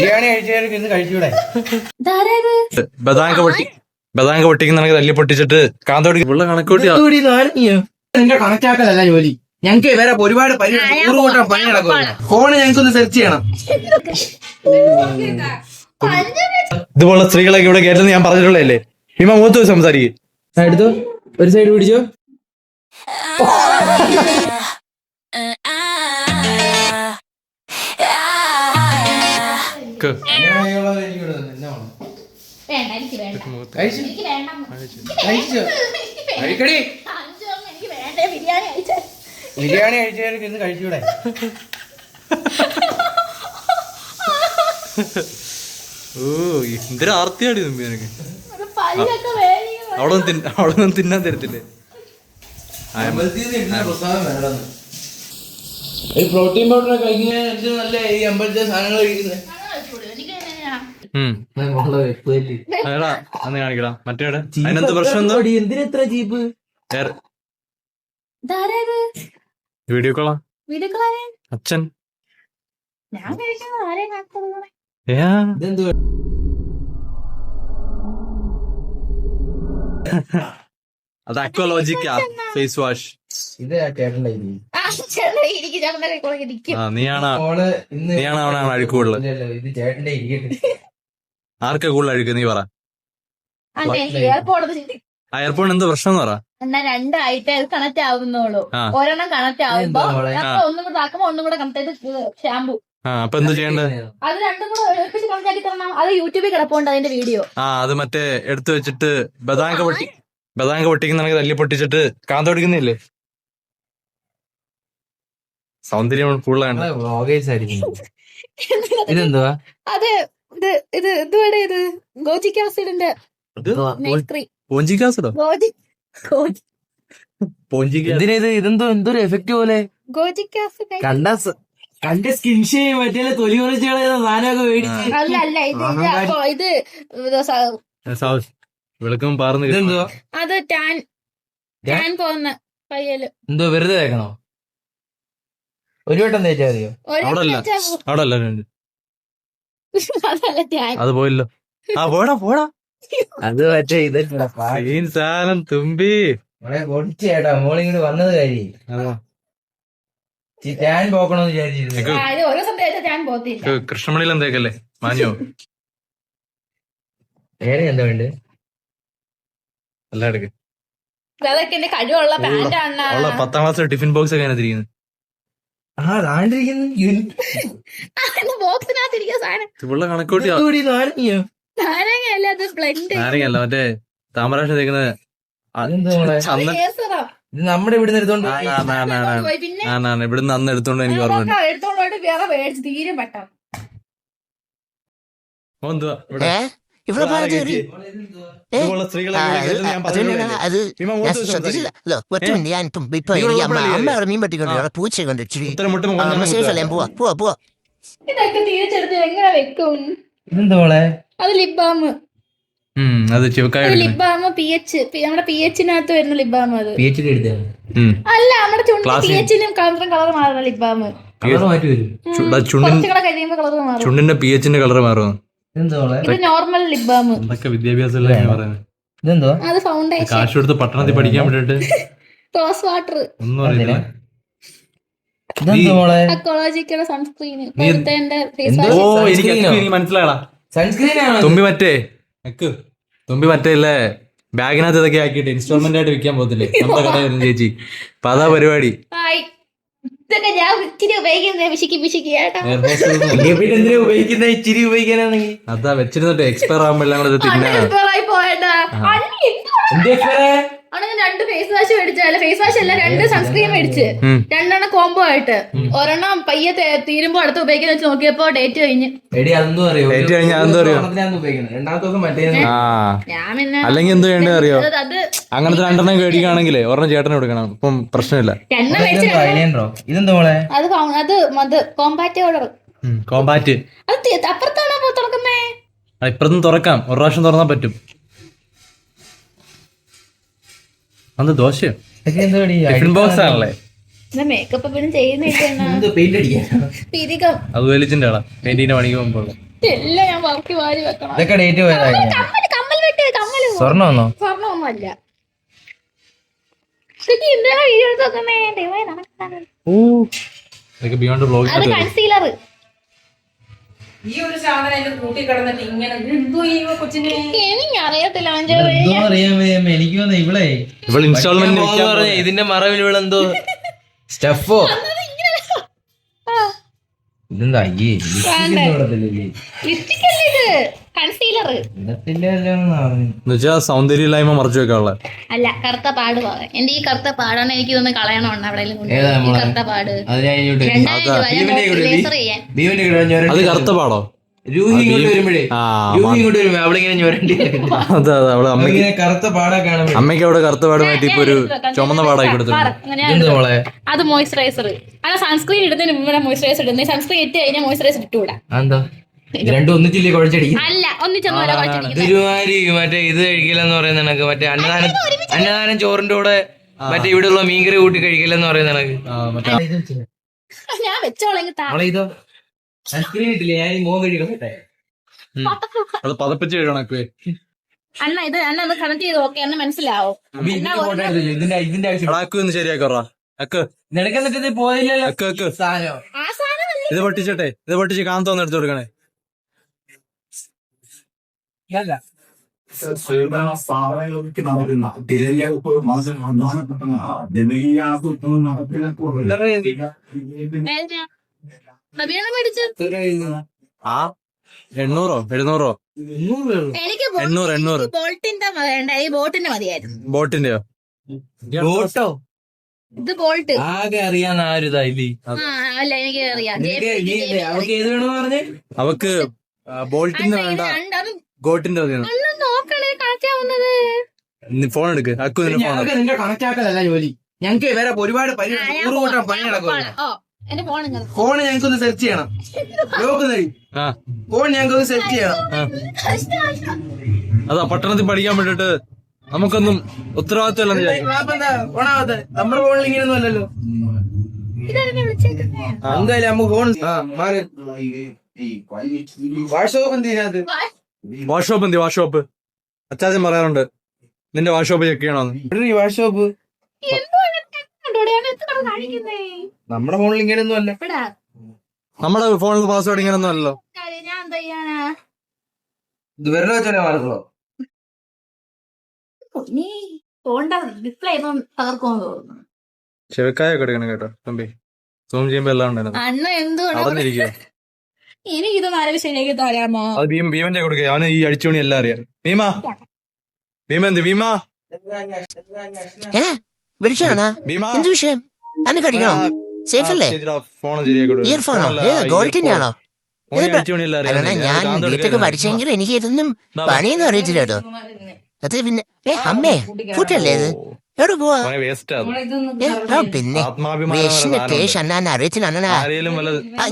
ബിരിയാണി കഴിച്ചവർക്ക് ഇന്ന് കഴിച്ചൂടെ? ബദാങ്ക പൊട്ടിക്കുന്ന തല്ലി പൊട്ടിച്ചിട്ട് കാന്തോടി ഉള്ള കണക്കൂട്ടി നിന്റെ കണക്കാക്കലല്ല ജോലി. ഞങ്ങക്ക് വേറെ ഒരുപാട് കൂട്ടം പണി നടക്കും. ഫോണ് ഞങ്ങൾക്കൊന്ന് സെർച്ച് ചെയ്യണം. ഇതുപോലുള്ള സ്ത്രീകളൊക്കെ ഇവിടെ കയറ്റുന്ന ഞാൻ പറഞ്ഞിട്ടുള്ളതല്ലേ. ഹിമ മൂത്ത് സംസാരിക്കും. എടുത്തോ, ഒരു സൈഡ് പിടിച്ചോ. ബിരിയാണി കഴിച്ചവർക്ക് ഇന്ന് കഴിച്ചൂടെ? ഓ എന്തൊരു ആർത്തിയാടി തുമ്പി നിനക്ക്. അവിടെ ഒന്നും തിന്നാൻ തരത്തില്ലേ? പ്രോട്ടീൻ പൗഡർ കഴിക്കുന്ന നല്ല ഈ അമ്പലത്തെ സാധനങ്ങൾ കഴിക്കുന്നത്. അന്ന് കാണിക്കടാ മറ്റേ അതിനകത്ത് പ്രശ്നം എന്തോ. എന്തിനെത്ര ചീപ്പ്? വീഡിയോ കോളാ അച്ഛൻ. അത് അക്വലോജിക്കാ ഫേസ് വാഷ്. ഇത് ചേട്ടൻ്റെ നീയാണ് അവനാണ് അഴുക്ക് കൂടുതൽ. ഇത് ചേട്ടൻ്റെ ആർക്കാ കൂടുതൽ അഴുക്ക് നീ പറ. ആ എയർപോർട്ട് എന്താ പ്രശ്നം എന്ന് പറ. രണ്ടായിട്ട് കണക്ട് ആവുന്നുള്ളൂ. ഒരെണ്ണം കണക്ട് ആവുമ്പോ ഒന്നും കൂടെ ആക്കുമ്പോ ഒന്നും കൂടെ കണക്ട് ചെയ്ത് ഷാമ്പു. അപ്പൊ എന്താ ചെയ്യണ്ടേ? അത് രണ്ടും കൂടെ ഒരുമിച്ച് കണക്ട് ആക്കി തരണം. അത് യൂട്യൂബിൽ കിടപ്പുണ്ട് അതിന്റെ വീഡിയോ. അത് മറ്റേ എടുത്തു വെച്ചിട്ട് ബദാങ്ക പൊട്ടിക്കുന്ന തല്ലി പൊട്ടിച്ചിട്ട് കാന്തോടിക്കുന്നില്ലേ? സൗന്ദര്യം കൂടുതലാണ്. ഇതെന്തുവാ? അത് ഇത് ഇതുവരെ ഇത് ഗോജിക് ആസിഡിന്റെ പോഞ്ചിക് ആസിഡോ? ഇതെന്തോ എന്തൊരു എഫക്ട് പോലെ. ഗോജിക് ആസിഡ് കണ്ട സ്കിൻ ഷേവ് മറ്റേ തൊലി കുറച്ചുകളെ സാധനമൊക്കെ മേടിച്ച്. അല്ല ഇത് വെളുക്കും പാർന്ന്. അത് ടാൻ പോകുന്ന പയ്യല്. എന്തോ വെറുതെ തേക്കണോ? ഒരു വട്ടം തേച്ചാ മതിയോ? അവിടെ അത് പോയല്ലോ. പോടാ അത് മറ്റേ സാധനം തുമ്പി പൊടിച്ചേട്ടാ. മോളിങ്ങോട്ട് വന്നത് കാര്യം ടാൻ പോക്കണോന്ന് വിചാരിച്ചിരുന്നു. കൃഷ്ണമണിയിൽ എന്തേക്കല്ലേ മാഞ്ഞോ? വേറെ എന്താ വേണ്ട? എല്ലാം എടുക്ക്. കഴിവുള്ള പാന്റാണ്. 10ാം ക്ലാസ് ടിഫിൻ ബോക്സ് ഒക്കെ അതിനകത്തിരിക്കുന്നത്. നാരങ്ങല്ല മറ്റേ താമരാക്ഷ തേക്കുന്നത്. ഇത് നമ്മുടെ ഇവിടെ എടുത്തോണ്ട് ഇവിടുന്ന് അന്ന് എടുത്തോണ്ട് എനിക്ക് ഓർമ്മ. പൂച്ച പോവാ. ഇതൊക്കെ തിരിച്ചെടുത്ത് എങ്ങനെ വെക്കും? ഇതെന്തോളെ? അത് ലിബാം. അത് ലിബാം നമ്മുടെ PH-നകത്ത് വരുന്ന ലിബാം. അത് അല്ല നമ്മുടെ PH-നും കളർ മാറുന്ന ലിബാം. ചുണ്ടിന്റെ PH-ന്റെ കളർ മാറും. ഇത് നോർമൽ ലിബാം. വിദ്യാഭ്യാസം അത് ഫൗണ്ടേഷൻ. കാശ് കൊടുത്ത് പട്ടണത്തിൽ പഠിക്കാൻ വേണ്ടിട്ട് റോസ് വാട്ടർ ഒന്നും അറിയില്ല. അക്കോളജിക്കൽ സൺസ്ക്രീൻ. മനസ്സിലായടാ. തുമ്പി മറ്റേ ഇല്ലേ ബാഗിനകത്ത് ഇതൊക്കെ ആക്കിയിട്ട് ഇൻസ്റ്റാൾമെന്റ് ആയിട്ട് വിൽക്കാൻ പോകത്തില്ലേ നമ്മുടെ കട വരുന്ന ചേച്ചി. അപ്പൊ അതാ പരിപാടി. ഇതൊക്കെ ഞാൻ ഇച്ചിരി ഉപയോഗിക്കാനാണെങ്കിൽ അതാ വെച്ചിരുന്നിട്ട് എക്സ്പയർ ആകുമ്പോ എല്ലാം കൂടെ തിന്നാണ്. രണ്ട് ഫേസ് വാഷ് മേടിച്ചല്ല, ഫേസ് വാഷ് അല്ല, 2 സൺസ്ക്രീൻ മേടിച്ച് 2 കോംബോ ആയിട്ട്. ഒരെണ്ണം പയ്യെ തീരുമ്പോ അടുത്ത് ഉപയോഗിക്കുന്ന വെച്ച് നോക്കിയപ്പോ ഡേറ്റ് കഴിഞ്ഞ്. അല്ലെങ്കിൽ എന്ത് ചെയ്യേണ്ടത് അറിയോ? അങ്ങനത്തെ 2 മേടിക്കുകയാണെങ്കിൽ ഒരെണ്ണം ചേട്ടന് കൊടുക്കണം. ഇപ്പം പ്രശ്നമില്ല. അത് കോമ്പാറ്റ് ഓർഡർ. കോമ്പാറ്റ് അപ്പുറത്താണോ തുറക്കുന്നേ? ഇപ്പുറത്തും തുറക്കാം. ഒരു പ്രാവശ്യം തുറന്നാൻ പറ്റും. അത് ദോശയോ ടിഫിൻ ബോക്സ് ആണല്ലേ? മേക്കപ്പ് പിന്നെ ചെയ്യുന്നില്ല. അത് വലിച്ചിന്റെ ആളാ പെയിന്റിന്റെ പണിക്ക് പോകുമ്പോൾ എല്ലാം ഞാൻ വറുക്കി വാരി വെക്കണം. ഇതൊക്കെ ഡേറ്റ് പോയതാ. കമ്മൽ വെട്ട്, കമ്മൽ സ്വർണ്ണമൊന്നോ? സ്വർണ്ണമൊന്നുമല്ല. എന്താണ് വീഡിയോ എടുത്ത് വെക്കുന്നേ? ബിയോണ്ട് അത് ബ്ലോഗ് കൺസീലർ. ഈ ഒരു സാധനം അതിന്റെ കൂട്ടി കിടന്നിട്ട് ഇങ്ങനെ എന്തോ ഈ കൊച്ചിനെ എനിക്കറിയത്തില്ല എനിക്ക് തോന്നുന്നു ഇവളെ ഇവൾ ഇൻസ്റ്റാൾമെന്റ് ഇതിന്റെ മറവിൽ ഇവളെന്തോ സ്റ്റഫോ ഇതെന്താ അയ്യേ ലിപ്സ്റ്റിക് അല്ലേ ഇത്? കൺസീലർ എന്നുവെച്ചാ സൗന്ദര്യമില്ലായ്മ മറച്ചു വെക്കാനുള്ള. അല്ല, കറുത്ത പാട് പോകാൻ. എന്റെ ഈ കറുത്ത പാടാണ് എനിക്ക് ഇതൊന്ന് കളയണമുണ്ട്. അവിടെ കറുത്ത പാട് 2000 രൂപ ലേസർ ചെയ്യാൻ. അത് കറുത്ത പാടോ? രൂഹി ഇങ്ങോട്ട് വരുമ്പോഴേ അവിടെ ഇങ്ങനെ ഞൊരണ്ടി അതെ അതെ, അവള് അമ്മയ്ക്ക് കറുത്ത പാടൊക്കെ കാണുമ്പോ അമ്മയ്ക്ക് അവിടെ കറുത്ത പാടുമായിട്ട് ഇപ്പൊ ഒരു ചുമന്ന പാടായി കൊടുത്തിട്ടുണ്ട്. അത് മോയ്സ്ചറൈസർ. അല്ല, സൺസ്ക്രീൻ ഇടുന്നതിന് മുമ്പ് മോയ്സ്ചറൈസർ ഇടുന്നത്. സൺസ്ക്രീൻ ഇട്ട് കഴിഞ്ഞാൽ മോയ്സ്ചറൈസർ ഇട്ടുകൂടാ. എന്താ രണ്ടും ഒന്നിച്ചില്ലേ കുഴച്ചടിക്കും? അല്ല, ഒന്നിച്ചൊന്നുമല്ല കുഴച്ചിരിക്കുന്നത്. തിരുവാരി മറ്റേ ഇത് കഴിക്കില്ലെന്ന് പറയുന്ന കണക്ക്, മറ്റേ അന്നദാനം ചോറിന്റെ കൂടെ മറ്റേ ഇവിടെ ഉള്ള മീൻകറി കൂട്ടി കഴിക്കില്ലെന്ന് പറയുന്ന കണക്ക്. ഞാൻ വെച്ചോളെങ്കിൽ ഇതോ സൺസ്ക്രീൻ ഇട്ടില്ലേ? ഞാൻ മോൻ കഴിക്കട്ടെ. അത് പതപ്പിച്ച് കണക്കുവേ. അണ്ണ ഇത് അണ്ണ ഒന്ന് കണക്ട് ചെയ്ത് നോക്കി അന്ന് മനസ്സിലാവും. ഇതിന്റെ ആവശ്യം അക്കൊന്ന് ശരിയാക്കറാ. അക്ക് നിനക്കെന്നിട്ട് പോയില്ലല്ലോ അക്ക് സാധനം. ആ സാധനം ഇത് പൊട്ടിച്ചട്ടെ, ഇത് പൊട്ടിച്ച് കാന്തോന്ന് എടുത്തു കൊടുക്കണേ. മേടിച്ചു. 800 700 എനിക്ക് 800 ബോൾട്ടിന്റെ വേണ്ട, ഈ ബോട്ടിന്റെ മതിയായിരുന്നു. ബോട്ടിന്റെയോ? ബോട്ടോ ഇത് ബോൾട്ട്. ആകെ അറിയാവുന്ന ആ ഒരു ഇതായില്ലേ? അല്ല, എനിക്ക് അറിയാം. അവർക്ക് ഏത് വേണമെന്ന് പറഞ്ഞ് അവക്ക് ബോൾട്ടിന്റെ വേണ്ട, ഗോട്ടിന്റെ മതിയാണ്. നോക്കണേ കണക്ട് ആവുന്നത്. ഫോൺ എടുക്ക് അക്കു, നിന്റെ ഫോൺ. നിന്റെ കണക്ട് ആക്കലല്ല ജോലി. ഞങ്ങക്ക് വേറെ ഒരുപാട് പണി നടക്കും. എന്റെ ഫോൺ ഫോണ് ഞങ്ങൾക്കൊന്ന് സെർച്ച് ചെയ്യണം. ഫോൺ ഞങ്ങൾക്കൊന്ന് സെർച്ച് ചെയ്യണം. അതാ പട്ടണത്തിൽ പഠിക്കാൻ വേണ്ടിട്ട് നമുക്കൊന്നും ഉത്തരവാദിത്തം ഓണാവത്തെ നമ്മുടെ ഫോണിൽ ഇങ്ങനെയൊന്നും അല്ലല്ലോ. എന്തായാലും നമുക്ക് ഫോൺ വാട്സ്ആപ്പ് എന്തിനകത്ത് വാട്സ്ആപ്പ് എന്തി? വാട്സ്ആപ്പ് അച്ചാച്ചൻ പറയാറുണ്ട് നിന്റെ വാട്സ്ആപ്പ് ചെക്ക് ചെയ്യണമെന്ന്. വാട്സ്ആപ്പ് നമ്മുടെ ഫോണിൽ ഇങ്ങനെയൊന്നും അല്ല. നമ്മുടെ ഫോണിൽ പാസ്വേഡ് ഇങ്ങനെയൊന്നും അല്ലല്ലോ. ഞാൻ എന്താ ചെയ്യാനാ? ഇത് വെറുതെ വെച്ചാലേ മാർക്കുള്ളൂ. നീ ഫോണിന്റെ ഡിസ്പ്ലേ ഇപ്പം തകർക്കുമെന്ന് തോന്നുന്നു. ചെവിക്കായൊക്കെ എടുക്കണം കേട്ടോ തമ്പി. സൂം ചെയ്യുമ്പോ എല്ലാം ഉണ്ടായിരുന്നു. അണ്ണ എന്തുകൊണ്ടാ അടഞ്ഞിരിക്കുക. എനിക്കിത് നല്ല ശരിയാക്കി തരാമോ? അത് ഭീമന്റെ കൊടുക്കുക. അവന് ഈ അടിച്ചുപണി എല്ലാം അറിയാം. ഭീമ ഭീമ വിളിച്ചാണോ? എന്ത് വിഷയം? അന്ന് കടിക്കണോ? സേഫ് അല്ലേ? ഫോൺ ശരിയാക്കി ഇയർഫോണോ? ഗോൾഡിന്റെ ആണോ? അടിച്ചുപണി എല്ലാം അറിയാം. ഞാൻ വീട്ടൊക്കെ പഠിച്ചെങ്കിൽ എനിക്ക് ഇതൊന്നും പണിയൊന്നും അറിയത്തില്ല കേട്ടോ. അത് പിന്നെ അമ്മേ ഫുഡല്ലേ ഇത്? എവിടെ പോവാ? പിന്നെ അണ്ണാൻ അറിയത്തില്ല. അണ്ണനാ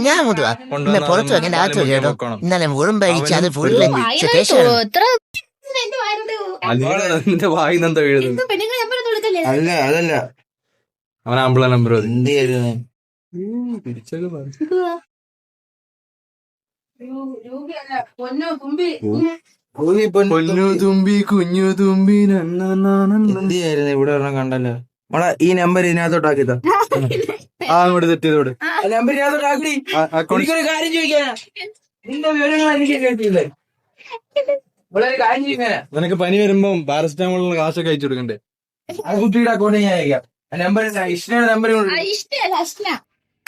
ഞാൻ അങ്ങോട്ട് വാ. പിന്നെ പുറത്ത് വെക്കേണ്ട ആത്ത് കേട്ടോ. ഇന്നലെ മുഴുവൻ കഴിച്ച് അത് ഫുള്ള് നിന്റെ വായിന്നെന്താ വീഴുന്നത്? അല്ല അതല്ല, അവൻ ആമ്പിള നമ്പർ പൊന്നു തുമ്പി കുഞ്ഞു തുമ്പി എന്തിയായിരുന്നു ഇവിടെ ഒരെണ്ണം കണ്ടല്ലോ. മോളെ ഈ നമ്പർ ഇതിനകത്തോട്ടാക്കിത്താ. അങ്ങോട്ട് തെറ്റിയതോട് നമ്പർ ഇതിനകത്തോട്ടാക്കി. എനിക്കൊരു കാര്യം ചോദിക്കാനാ. നിന്റെ വിവരങ്ങൾ എനിക്ക് കേട്ടില്ലേ? ഇവിടെ ഒരു കാര്യം ചോദിക്കാനാ. നിനക്ക് പനി വരുമ്പോ പാരസിറ്റാമോളിന് കാശൊക്കെ അയച്ചു കൊടുക്കണ്ടേ? ആ കുട്ടിയുടെ അക്കൗണ്ട് ഞാൻ അയക്കാം. ആ നമ്പർ ഇഷ്ടയുടെ നമ്പർ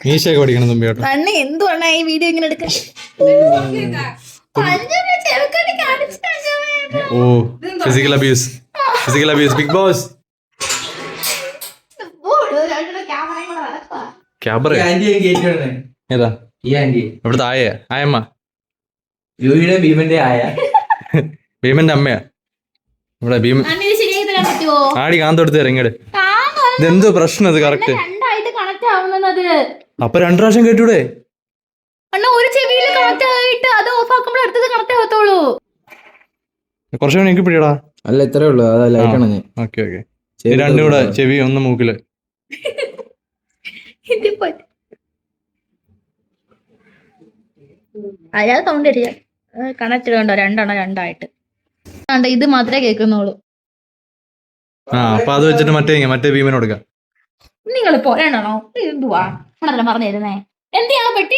മീശയൊക്കെ പഠിക്കണം തുമ്പി കേട്ടോ. അണ്ണ എന്തുകൊണ്ടാ ഈ വീഡിയോ ഇങ്ങനെ എടുക്കാൻ? ഓ physical abuse big boss. Cabaret ഏതാ? ഈ ആന്റി ഇവിടുത്തെ ആയമ്മ യുവിയുടെ ഭീമന്റെ ആയ ഭീമന്റെ അമ്മയാ. ഇവിടെ ഭീമൻ ശരിയാക്കി തരാൻ പറ്റുമോ? ആടി കാന്തെടുത്ത് ഇറങ്ങിട്. ഇതെന്തോ പ്രശ്നം? ഇത് കറക്റ്റ് രണ്ടായിട്ട് കണക്ട് ആവുന്നത്. അപ്പൊ 2 പ്രാവശ്യം കേട്ടൂടെ? അണ്ണ ഒരു ചെവിയിൽ കണക്ട് ആയിട്ട് അത് ഓഫ് ആക്കുമ്പോൾ അടുത്തത് കണക്ട് ആവത്തുള്ളൂ. കുറച്ചുകൂടെ എനിക്ക് പിടിയടാ. അല്ല ഇത്രേ ഉള്ളൂ. അതല്ലായിട്ടാണ് ഞാൻ. ഓക്കെ രണ്ടും കൂടെ ചെവി ഒന്ന് മൂക്കില്. അയാൾ സൗണ്ട് അടിയാ. കണക്റ്റഡ് ഉണ്ടോ? രണ്ടെണ്ണം രണ്ടായിട്ട്. ഇത് മാത്രമേ കേൾക്കുന്നുള്ളൂ. അപ്പൊ അത് വെച്ചിട്ട് മറ്റേ ഭീമന് കൊടുക്കാം. നിങ്ങൾ രണ്ടെണ്ണോ? എന്തുവാ പറഞ്ഞു തരുന്നേ? എന്തിയാ പെട്ടി?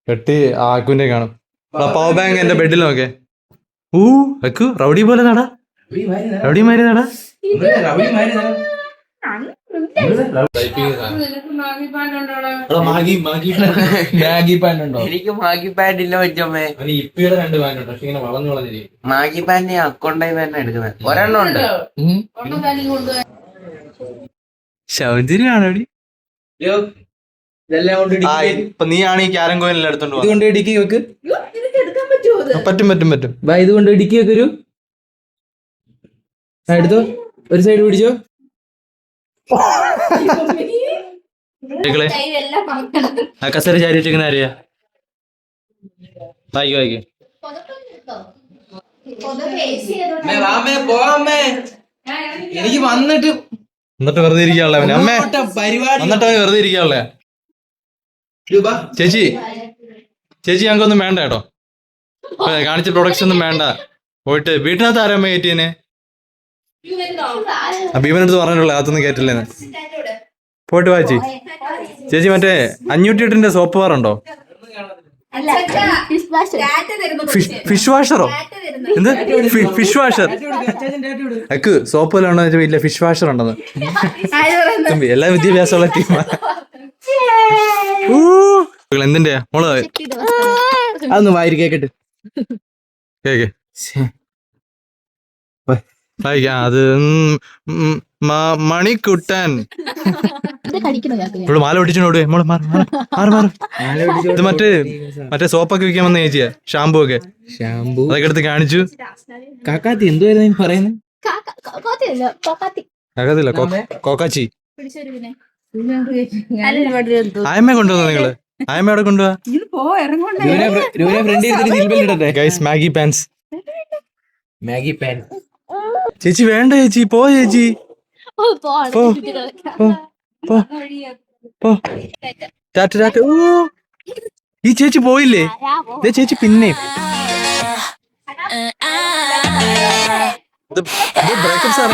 പെട്ടി ആക്കുന്റെ കാണും. പവർ ബാങ്ക് എന്റെ ബെഡിൽ നോക്കേ. വെക്കു റൗഡി പോലെ നടാ. റൗഡി മാരി നടാ. മാഗി പാന്റ് ഉണ്ടോ? എനിക്ക് മാഗി പാന്റ് ഇല്ല വെച്ചമ്മേ. ഇപ്പിയുടെ 2 പാന്റ് ഉണ്ട്. പക്ഷെ ഇങ്ങനെ വളഞ്ഞു വളഞ്ഞിരിക്കും. മാഗി പാന്റ് അക്കൗണ്ടായി തന്നെ എടുക്കുന്നത്. ഒരെണ്ണം ഉണ്ട്. സൗന്ദര്യമാണോടി? ഇപ്പൊ നീയാണ് ഈ ക്യാരം കോയിനെല്ലാം എടുത്തോണ്ട് ഇതുകൊണ്ട് ഇടുക്കി വെക്ക്. പറ്റും. ഇതുകൊണ്ട് ഇടുക്കി വെക്കൊരു എടുത്തോ. ഒരു സൈഡ് പിടിച്ചോ. ആ കസേര ചാരി വെച്ചിരിക്കുന്ന ആരെയാ? വായിക്കോ. എനിക്ക് വന്നിട്ട് വെറുതെ ഇരിക്കാനുള്ള അമ്മേ. പരിപാടി എന്നിട്ട് അവന് വെറുതെ ഇരിക്കാനുള്ള ചേച്ചി ഞങ്ങൾക്കൊന്നും വേണ്ട കേട്ടോ. കാണിച്ച പ്രൊഡക്ഷൻ ഒന്നും വേണ്ട. പോയിട്ട് വീട്ടിനകത്ത് ആരാ അമ്മ കയറ്റിയനെ? ഭീമനടുത്ത് പറഞ്ഞിട്ടുള്ള അകത്തൊന്നും കയറ്റില്ലേന്ന്. പോയിട്ട് വായിച്ചി. ചേച്ചി മറ്റേ 508 സോപ്പ് വാറുണ്ടോ? ഫിഷ് വാഷറോ? എന്ത് ഫിഷ് വാഷർ? അക്ക് സോപ്പ് വല്ല ഉണ്ടോ? ഇല്ല, ഫിഷ് വാഷർ ഉണ്ടെന്ന്. എല്ലാ വിദ്യാഭ്യാസമുള്ള ടീമാണ്. എന്തിന്റെ മോള്? അതൊന്ന് വായിരി കേക്കട്ടെ. കേക്ക് വായിക്കാം. അത് മണിക്കുട്ടൻ. ഇവിടെ മാല ഒട്ടിച്ചോട്. മോള് മാറ്. ഇത് മറ്റേ സോപ്പൊക്കെ വിൽക്കാൻ വന്ന ചേച്ചിയാ. ഷാമ്പു ഒക്കെ. അതൊക്കെ എടുത്ത് കാണിച്ചു. കാക്കാത്തി എന്തുവായിരുന്നു പറയുന്നത്? കാക്കാത്തില്ല, കോക്കാച്ചി. ആയമ്മ കൊണ്ടുവന്നോ നിങ്ങള്? ആയമ്മ അവിടെ കൊണ്ടുപോവാ. Guys Maggi pans. Maggi pan. ചേച്ചി വേണ്ട ചേച്ചി. പോ ചേച്ചി. ടാറ്റ. ഈ ചേച്ചി പോയില്ലേ? ചേച്ചി പിന്നെ ബ്രേക്കപ്പ് സാർ.